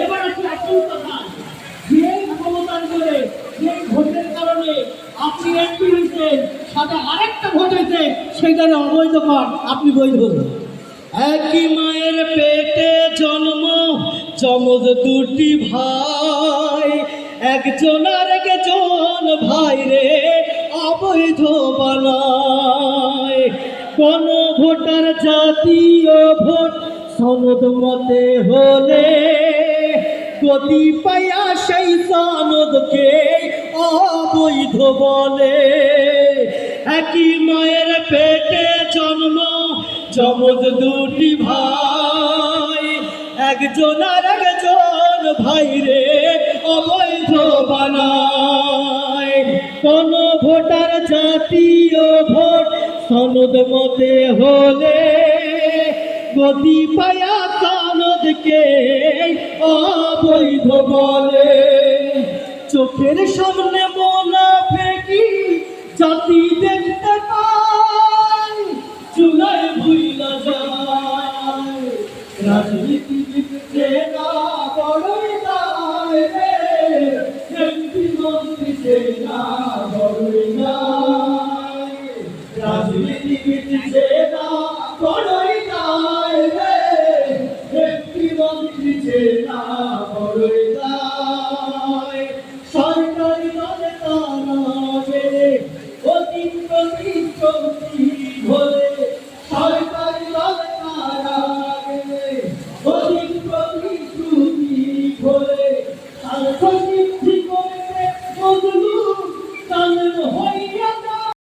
এবার একটু আসল কথা, যে ক্ষমতার করে যে ভোটের কারণে আপনি এমপি হয়েছেন, সাথে আরেকটা ভোট হয়েছে, সেখানে অবৈধ কর, আপনি বৈধ। একই মায়ের পেটে জন্ম, যমজ দুটি ভাই, একজন আর একজন ভাই রে অবৈধ বানায়। কোন ভোটার জাতীয় ভোট সনদ মতে হলে গতি পাইয়া সেই সনদকে অবৈধ বলে। একই মায়ের পেটে জন্ম, যমজ দুটি ভাই, একজন আর একজন ভাই রে অবৈধ বানায়। কোন ভোটার জাতীয় ভোট সনদ মতে হলে গতি পায়া সনদকে অবৈধ বলে। চোখের সামনে মুনাফিকি জাতি দেখতে পাই, চুলায় ভুইলা যায়। রাজনীতিবিদকে না বড়ই যায় রে, এমপি মন্ত্রীকে না বড়ই যায়। রাজনীতিবিদকে না বড়ই যায় রে, এমপি মন্ত্রীকে না